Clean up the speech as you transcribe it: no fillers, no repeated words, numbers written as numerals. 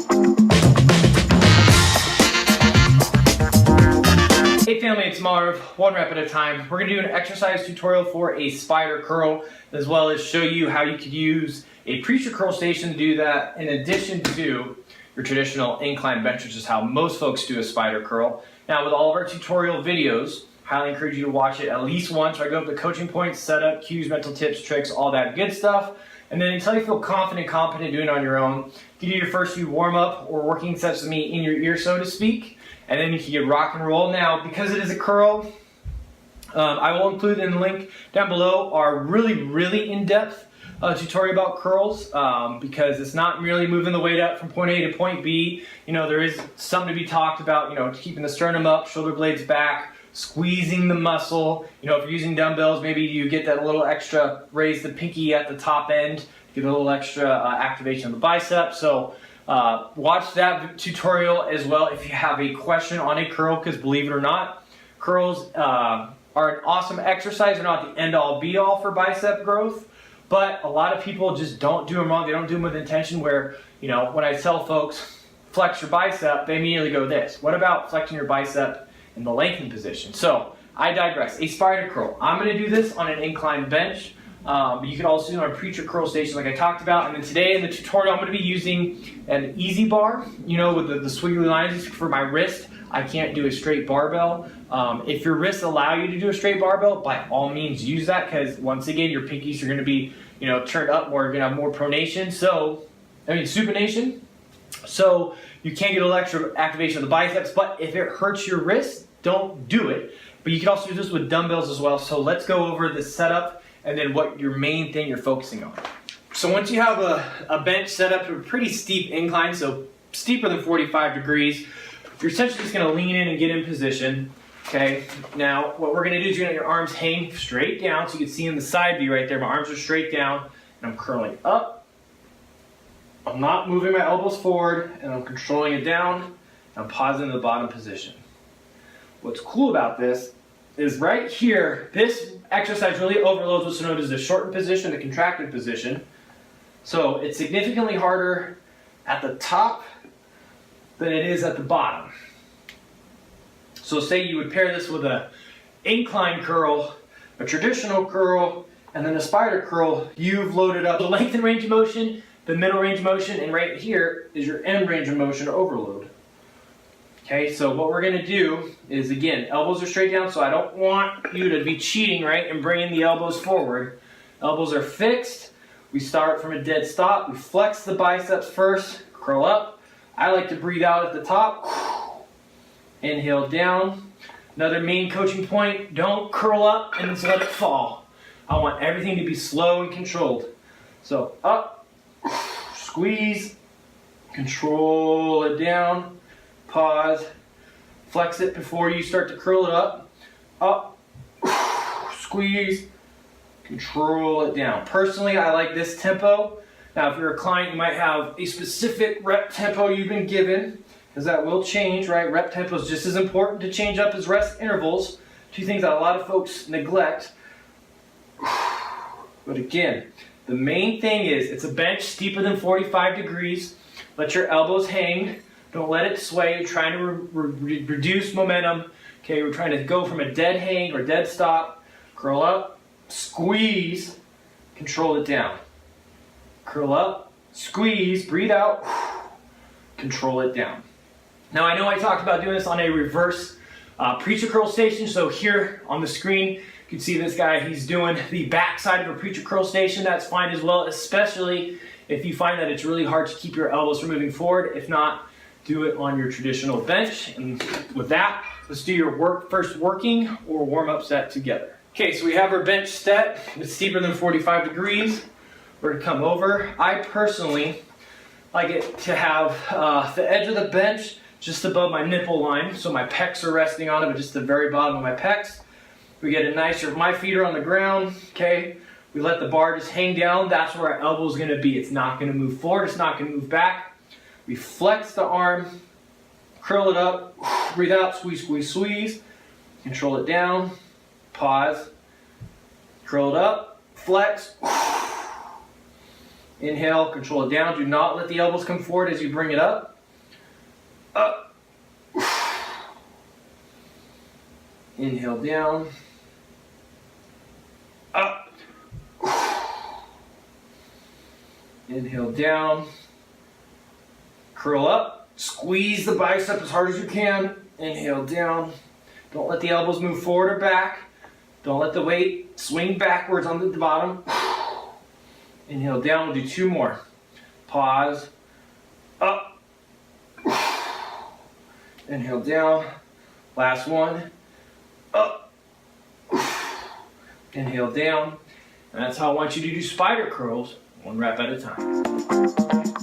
Hey family, it's Marv, one rep at a time. We're going to do an exercise tutorial for a spider curl, as well as show you how you could use a preacher curl station to do that in addition to your traditional incline bench, which is how most folks do a spider curl. Now with all of our tutorial videos, highly encourage you to watch it at least once, where I go over the coaching points, setup, cues, mental tips, tricks, all that good stuff. And then until you feel confident, competent doing it on your own, you do your first few warm-up or working sets with me in your ear, so to speak. And then you can get rock and roll. Now, because it is a curl, I will include in the link down below our really in-depth tutorial about curls, because it's not merely moving the weight up from point A to point B. You know, there is something to be talked about, you know, keeping the sternum up, shoulder blades back, squeezing the muscle. You know, if you're using dumbbells, maybe you get that little extra, raise the pinky at the top end, get a little extra activation of the bicep. So watch that tutorial as well if you have a question on a curl, because believe it or not, curls are an awesome exercise. They're not the end-all be-all for bicep growth, but a lot of people just don't do them wrong. They don't do them with intention, where, you know, when I tell folks flex your bicep, they immediately go this. What about flexing your bicep in the lengthened position? So I digress. A spider curl. I'm going to do this on an incline bench. But you can also do it on a preacher curl station like I talked about. And then today in the tutorial, I'm going to be using an easy bar, you know, with the squiggly lines for my wrist. I can't do a straight barbell. If your wrists allow you to do a straight barbell, by all means use that, because once again, your pinkies are going to be, you know, turned up more. You're going to have more pronation. Supination. So you can't get a little extra activation of the biceps, but if it hurts your wrist, don't do it. But you can also do this with dumbbells as well. So let's go over the setup and then what your main thing you're focusing on. So once you have a bench set up to a pretty steep incline, so steeper than 45 degrees, you're essentially just gonna lean in and get in position, okay? Now, what we're gonna do is you're gonna let your arms hang straight down, so you can see in the side view right there, my arms are straight down, and I'm curling up. I'm not moving my elbows forward, and I'm controlling it down, and I'm pausing in the bottom position. What's cool about this is right here, this exercise really overloads what's known as the shortened position, the contracted position. So it's significantly harder at the top than it is at the bottom. So say you would pair this with an incline curl, a traditional curl, and then a spider curl. You've loaded up the length and range of motion, the middle range of motion, and right here is your end range of motion overload. Okay, so what we're gonna do is, again, elbows are straight down, so I don't want you to be cheating, right, and bringing the elbows forward. Elbows are fixed. We start from a dead stop. We flex the biceps first, curl up. I like to breathe out at the top. Inhale down. Another main coaching point, don't curl up and just let it fall. I want everything to be slow and controlled. So up, squeeze, control it down. Pause, flex it before you start to curl it up, squeeze, control it down. Personally, I like this tempo. Now, if you're a client, you might have a specific rep tempo you've been given, because that will change, right? Rep tempo is just as important to change up as rest intervals, two things that a lot of folks neglect. But again, the main thing is, it's a bench steeper than 45 degrees. Let your elbows hang. Don't let it sway. You're trying to reduce momentum. Okay, we're trying to go from a dead hang or dead stop. Curl up, squeeze, control it down. Curl up, squeeze, breathe out, control it down. Now I know I talked about doing this on a reverse preacher curl station. So here on the screen, you can see this guy, he's doing the back side of a preacher curl station. That's fine as well, especially if you find that it's really hard to keep your elbows from moving forward. If not, do it on your traditional bench. And with that, let's do your first working or warm-up set together. Okay, so we have our bench set. It's steeper than 45 degrees. We're gonna come over. I personally like it to have the edge of the bench just above my nipple line, so my pecs are resting on it, but just the very bottom of my pecs. We get a nicer, my feet are on the ground, okay? We let the bar just hang down. That's where our elbow is gonna be. It's not gonna move forward, it's not gonna move back. We flex the arm, curl it up, breathe out, squeeze, squeeze, squeeze. Control it down, pause, curl it up, flex. Inhale, control it down. Do not let the elbows come forward as you bring it up. up. Inhale down, up. Inhale down, curl up, squeeze the bicep as hard as you can. Inhale down. Don't let the elbows move forward or back. Don't let the weight swing backwards on the bottom. Inhale down, we'll do 2 more. Pause, up. Inhale down, last one, up. Inhale down, and that's how I want you to do spider curls, 1 rep at a time.